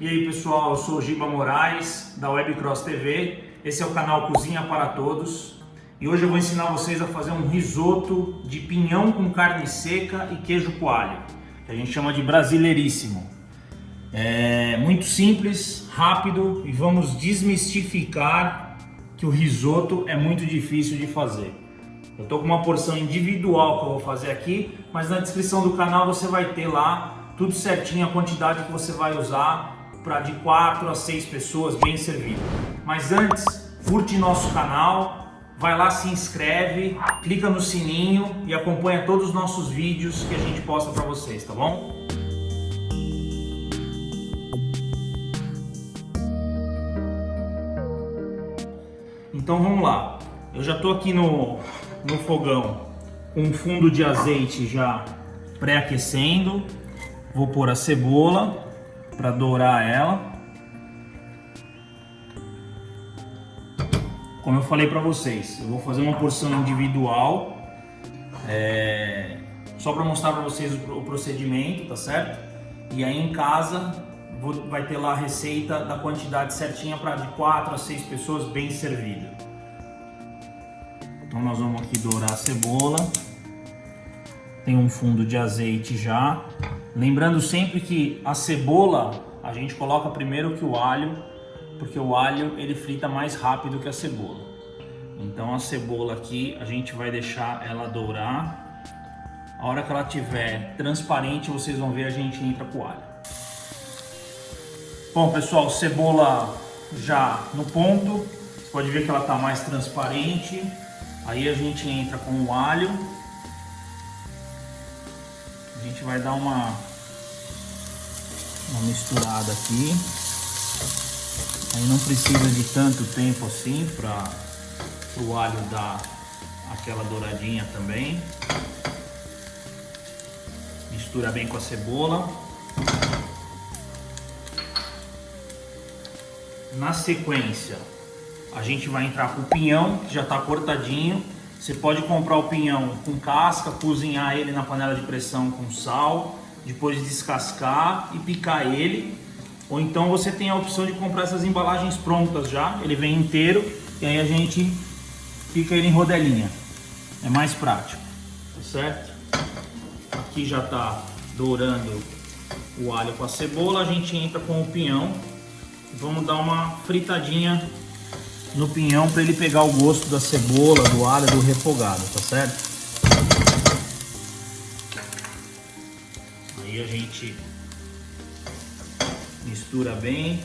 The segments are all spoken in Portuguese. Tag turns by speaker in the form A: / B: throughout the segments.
A: E aí pessoal, eu sou o Giba Moraes da Webcross TV, esse é o canal Cozinha para Todos e hoje eu vou ensinar vocês a fazer um risoto de pinhão com carne seca e queijo coalho, que a gente chama de brasileiríssimo. É muito simples, rápido e vamos desmistificar que o risoto é muito difícil de fazer. Eu tô com uma porção individual que eu vou fazer aqui, mas na descrição do canal você vai ter lá tudo certinho, a quantidade que você vai usar para de 4 a 6 pessoas bem servido. Mas antes, curte nosso canal, vai lá, se inscreve, clica no sininho e acompanha todos os nossos vídeos que a gente posta para vocês, tá bom? Então vamos lá. Eu já estou aqui no fogão com um fundo de azeite já pré-aquecendo. Vou pôr a cebola para dourar ela. Como eu falei para vocês, eu vou fazer uma porção individual, só para mostrar para vocês o procedimento, tá certo? E aí em casa vai ter lá a receita da quantidade certinha para de 4 a 6 pessoas bem servida. Então nós vamos aqui dourar a cebola. Tem um fundo de azeite já. Lembrando sempre que a cebola a gente coloca primeiro que o alho, porque o alho ele frita mais rápido que a cebola. Então a cebola aqui a gente vai deixar ela dourar. A hora que ela tiver transparente, vocês vão ver, a gente entra com o alho. Bom pessoal, cebola já no ponto. Você pode ver que ela está mais transparente. Aí a gente entra com o alho. A gente vai dar uma misturada aqui. Aí não precisa de tanto tempo assim para o alho dar aquela douradinha também. Mistura bem com a cebola. Na sequência, a gente vai entrar com o pinhão, que já está cortadinho. Você pode comprar o pinhão com casca, cozinhar ele na panela de pressão com sal, depois descascar e picar ele. Ou então você tem a opção de comprar essas embalagens prontas já, ele vem inteiro e aí a gente pica ele em rodelinha. É mais prático, tá certo? Aqui já está dourando o alho com a cebola, a gente entra com o pinhão. Vamos dar uma fritadinha no pinhão para ele pegar o gosto da cebola, do alho, do refogado, tá certo? Aí a gente mistura bem.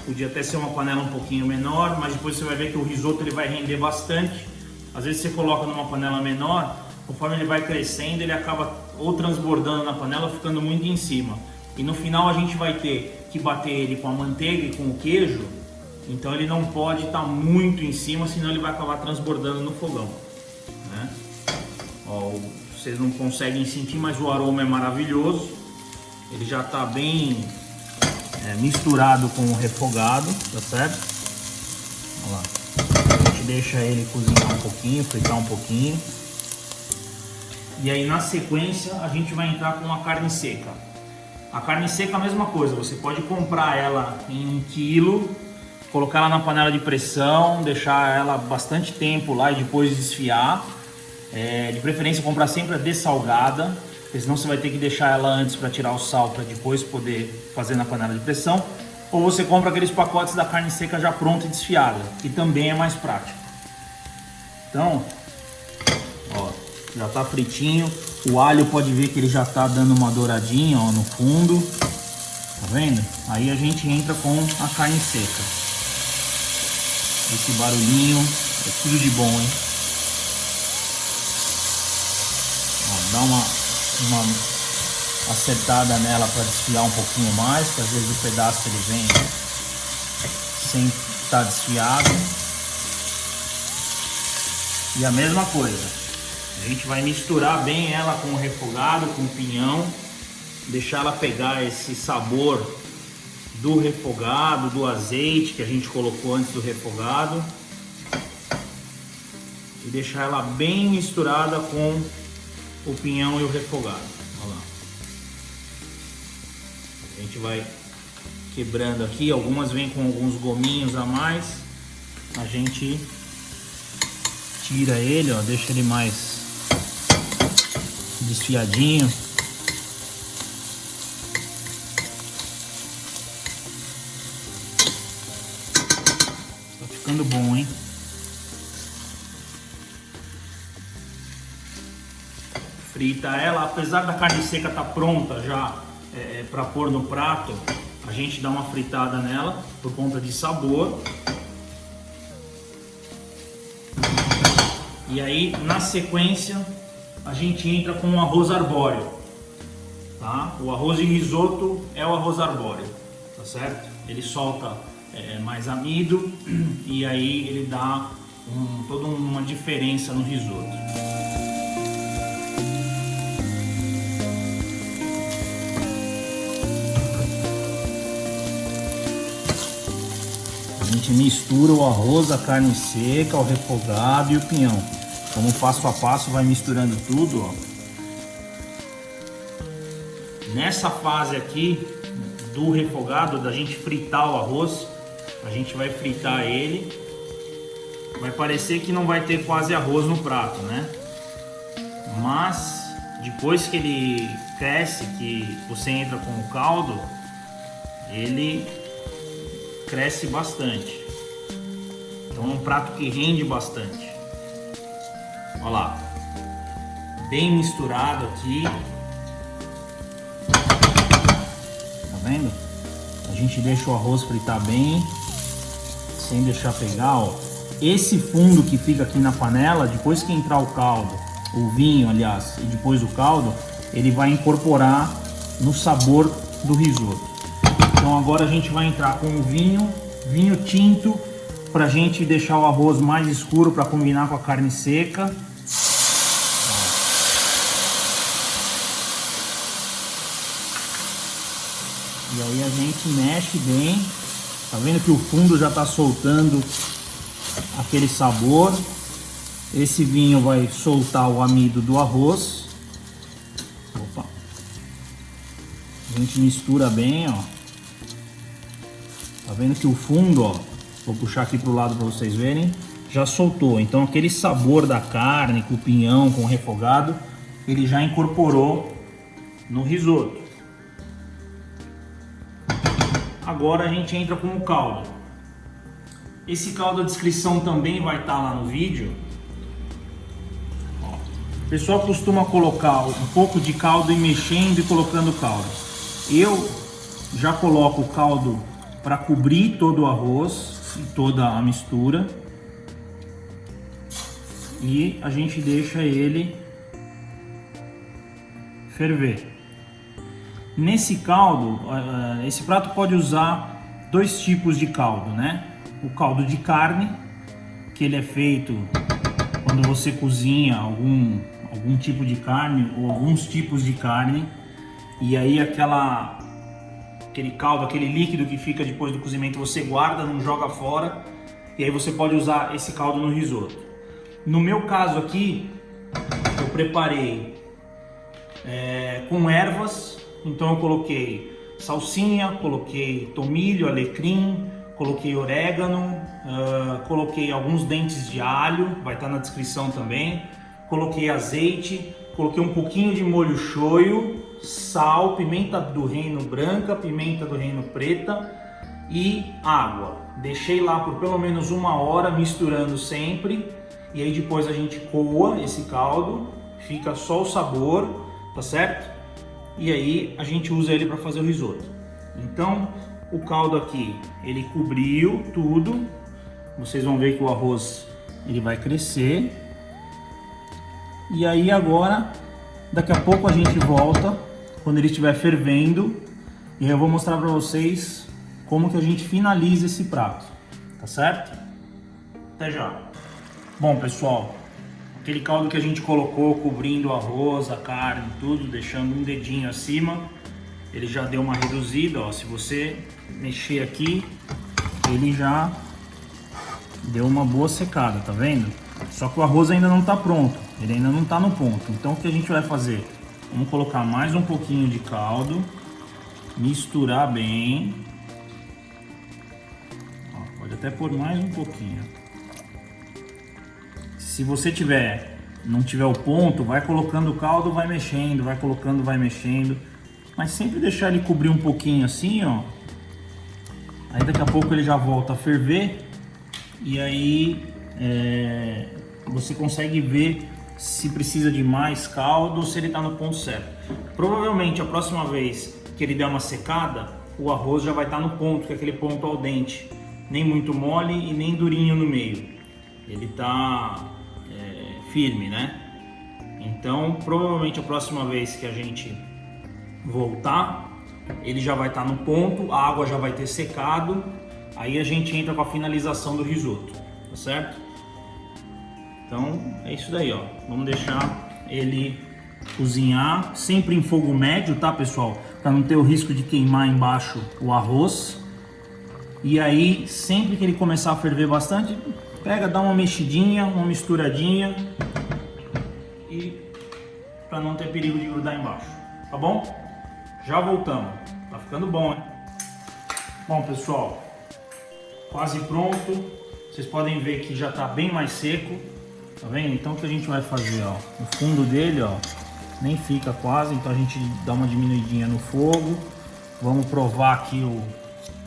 A: Podia até ser uma panela um pouquinho menor, mas depois você vai ver que o risoto ele vai render bastante. Às vezes você coloca numa panela menor, conforme ele vai crescendo, ele acaba ou transbordando na panela, ficando muito em cima. E no final a gente vai ter que bater ele com a manteiga e com o queijo. Então ele não pode estar muito em cima, senão ele vai acabar transbordando no fogão, né? Ó, vocês não conseguem sentir, mas o aroma é maravilhoso. Ele já está bem misturado com o refogado, tá certo? Olha lá. A gente deixa ele cozinhar um pouquinho, fritar um pouquinho. E aí na sequência a gente vai entrar com a carne seca. A carne seca é a mesma coisa, você pode comprar ela em 1 quilo, colocar ela na panela de pressão, deixar ela bastante tempo lá e depois desfiar. De preferência comprar sempre a dessalgada, porque senão você vai ter que deixar ela antes para tirar o sal para depois poder fazer na panela de pressão. Ou você compra aqueles pacotes da carne seca já pronta e desfiada, que também é mais prático. Então, ó, já tá fritinho. O alho pode ver que ele já tá dando uma douradinha, ó, no fundo. Tá vendo? Aí a gente entra com a carne seca. Esse barulhinho é tudo de bom, hein? Ó, dá uma acertada nela para desfiar um pouquinho mais, que às vezes o pedaço ele vem sem estar desfiado. E a mesma coisa, a gente vai misturar bem ela com o refogado, com o pinhão, deixar ela pegar esse sabor do refogado, do azeite que a gente colocou antes do refogado, e deixar ela bem misturada com o pinhão e o refogado. Olha lá. A gente vai quebrando aqui, algumas vêm com alguns gominhos a mais. A gente tira ele, ó, deixa ele mais desfiadinho. Tá ficando bom, hein? Frita ela, apesar da carne seca tá pronta já para pôr no prato, a gente dá uma fritada nela por conta de sabor. E aí, na sequência, a gente entra com o arroz arbóreo, tá? O arroz de risoto é o arroz arbóreo, tá certo? Ele solta mais amido e aí ele dá toda uma diferença no risoto. A gente mistura o arroz, a carne seca, o refogado e o pinhão. Como passo a passo vai misturando tudo, ó. Nessa fase aqui do refogado, da gente fritar o arroz, a gente vai fritar ele. Vai parecer que não vai ter quase arroz no prato, né? Mas depois que ele cresce, que você entra com o caldo, ele cresce bastante. Então é um prato que rende bastante. Olha lá, bem misturado aqui. Tá vendo? A gente deixa o arroz fritar bem, sem deixar pegar, ó. Esse fundo que fica aqui na panela, depois que entrar o caldo, o vinho, aliás, e depois o caldo, ele vai incorporar no sabor do risoto. Então agora a gente vai entrar com o vinho tinto, pra gente deixar o arroz mais escuro para combinar com a carne seca. E aí a gente mexe bem. Tá vendo que o fundo já tá soltando aquele sabor. Esse vinho vai soltar o amido do arroz. Opa. A gente mistura bem, ó. Tá vendo que o fundo, ó, vou puxar aqui pro lado para vocês verem, já soltou. Então aquele sabor da carne, com o pinhão, com o refogado, ele já incorporou no risoto. Agora a gente entra com o caldo. Esse caldo, a descrição também vai estar lá no vídeo. Ó, o pessoal costuma colocar um pouco de caldo e mexendo e colocando o caldo. Eu já coloco o caldo para cobrir todo o arroz e toda a mistura, e a gente deixa ele ferver. Nesse caldo, esse prato pode usar dois tipos de caldo, né? O caldo de carne, que ele é feito quando você cozinha algum tipo de carne ou alguns tipos de carne, e aí aquele caldo, aquele líquido que fica depois do cozimento, você guarda, não joga fora, e aí você pode usar esse caldo no risoto. No meu caso aqui, eu preparei com ervas, então eu coloquei salsinha, coloquei tomilho, alecrim, coloquei orégano, coloquei alguns dentes de alho, vai estar na descrição também, coloquei azeite, coloquei um pouquinho de molho shoyu, sal, pimenta do reino branca, pimenta do reino preta e água. Deixei lá por pelo menos 1 hora misturando sempre, e aí depois a gente coa esse caldo, fica só o sabor, tá certo? E aí a gente usa ele para fazer o risoto. Então o caldo aqui, ele cobriu tudo. Vocês vão ver que o arroz ele vai crescer. E aí agora, daqui a pouco a gente volta, quando ele estiver fervendo, e eu vou mostrar para vocês como que a gente finaliza esse prato, tá certo? Até já! Bom pessoal, aquele caldo que a gente colocou cobrindo o arroz, a carne, tudo, deixando um dedinho acima, ele já deu uma reduzida, ó. Se você mexer aqui, ele já deu uma boa secada, tá vendo? Só que o arroz ainda não tá pronto, ele ainda não tá no ponto. Então o que a gente vai fazer? Vamos colocar mais um pouquinho de caldo. misturar bem. Ó, pode até pôr mais um pouquinho. Se você não tiver o ponto, vai colocando o caldo, vai mexendo, vai colocando, vai mexendo. Mas sempre deixar ele cobrir um pouquinho assim, ó. Aí daqui a pouco ele já volta a ferver. E aí você consegue ver se precisa de mais caldo ou se ele está no ponto certo. Provavelmente a próxima vez que ele der uma secada, o arroz já vai estar no ponto, que é aquele ponto al dente. Nem muito mole e nem durinho no meio. Ele está firme, né? Então provavelmente a próxima vez que a gente voltar, ele já vai estar no ponto, a água já vai ter secado. Aí a gente entra com a finalização do risoto, tá certo? Então é isso daí, ó. Vamos deixar ele cozinhar, sempre em fogo médio, tá, pessoal? Para não ter o risco de queimar embaixo o arroz. E aí, sempre que ele começar a ferver bastante, pega, dá uma mexidinha, uma misturadinha, e para não ter perigo de grudar embaixo, tá bom? Já voltamos. Tá ficando bom, hein? Bom, pessoal, quase pronto. Vocês podem ver que já tá bem mais seco. Tá vendo? Então o que a gente vai fazer, ó, no fundo dele, ó, nem fica quase, então a gente dá uma diminuidinha no fogo. Vamos provar aqui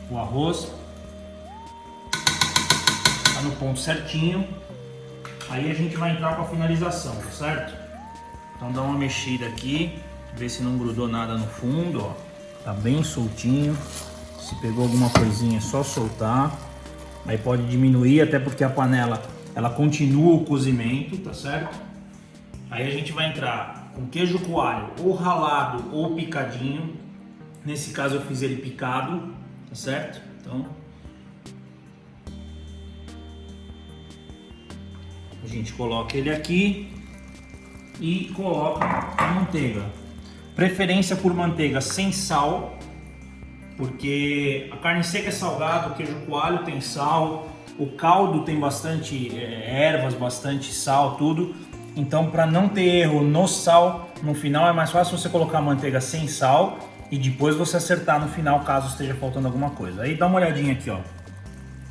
A: o arroz. Tá no ponto certinho. Aí a gente vai entrar com a finalização, tá certo? Então dá uma mexida aqui, ver se não grudou nada no fundo, ó. Tá bem soltinho. Se pegou alguma coisinha é só soltar. Aí pode diminuir, até porque a panela ela continua o cozimento, tá certo? Aí a gente vai entrar com queijo coalho, ou ralado ou picadinho. Nesse caso eu fiz ele picado, tá certo? Então a gente coloca ele aqui e coloca a manteiga. Preferência por manteiga sem sal, porque a carne seca é salgada, o queijo coalho tem sal, o caldo tem bastante ervas, bastante sal, tudo. Então, para não ter erro no sal, no final é mais fácil você colocar a manteiga sem sal e depois você acertar no final caso esteja faltando alguma coisa. Aí dá uma olhadinha aqui, ó.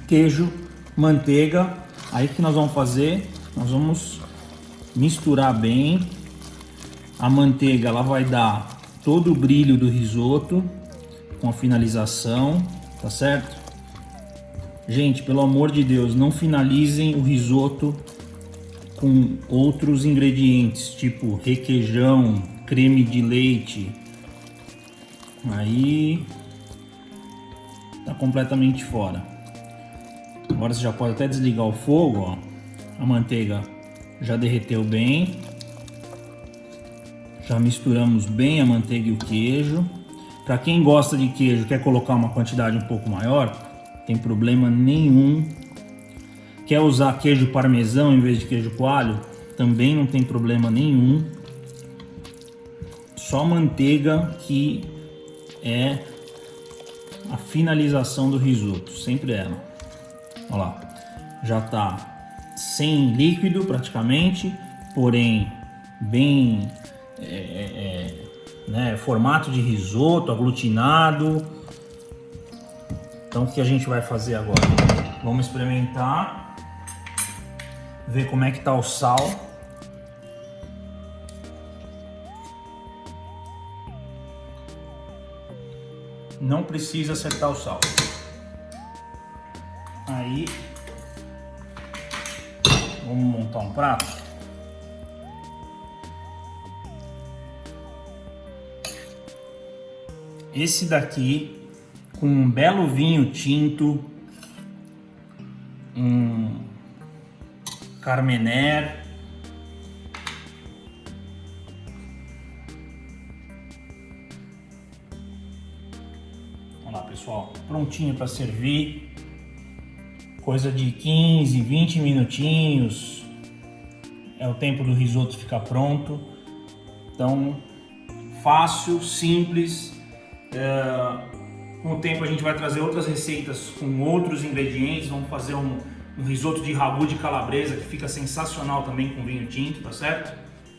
A: Queijo, manteiga. Aí o que nós vamos fazer? Nós vamos misturar bem. A manteiga ela vai dar todo o brilho do risoto com a finalização, tá certo? Gente, pelo amor de Deus, não finalizem o risoto com outros ingredientes, tipo requeijão, creme de leite. Aí tá completamente fora. Agora você já pode até desligar o fogo, ó. A manteiga já derreteu bem. Já misturamos bem a manteiga e o queijo. Para quem gosta de queijo, quer colocar uma quantidade um pouco maior, tem problema nenhum. Quer usar queijo parmesão em vez de queijo coalho, também não tem problema nenhum. Só manteiga que é a finalização do risoto, sempre ela. Olha lá, já tá sem líquido praticamente, porém bem formato de risoto, aglutinado. Então o que a gente vai fazer agora? Vamos experimentar, ver como é que tá o sal. Não precisa acertar o sal. Aí vamos montar um prato. Esse daqui com um belo vinho tinto, um Carmener, olha lá, pessoal, prontinho para servir. Coisa de 15, 20 minutinhos é o tempo do risoto ficar pronto. Então, fácil, simples. Com o tempo a gente vai trazer outras receitas com outros ingredientes. Vamos fazer um risoto de ragu de calabresa que fica sensacional também com vinho tinto, tá certo?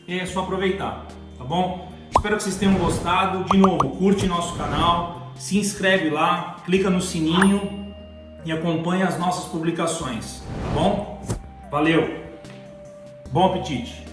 A: E é só aproveitar, tá bom? Espero que vocês tenham gostado. De novo, curte nosso canal, se inscreve lá, clica no sininho e acompanha as nossas publicações, tá bom? Valeu! Bom apetite!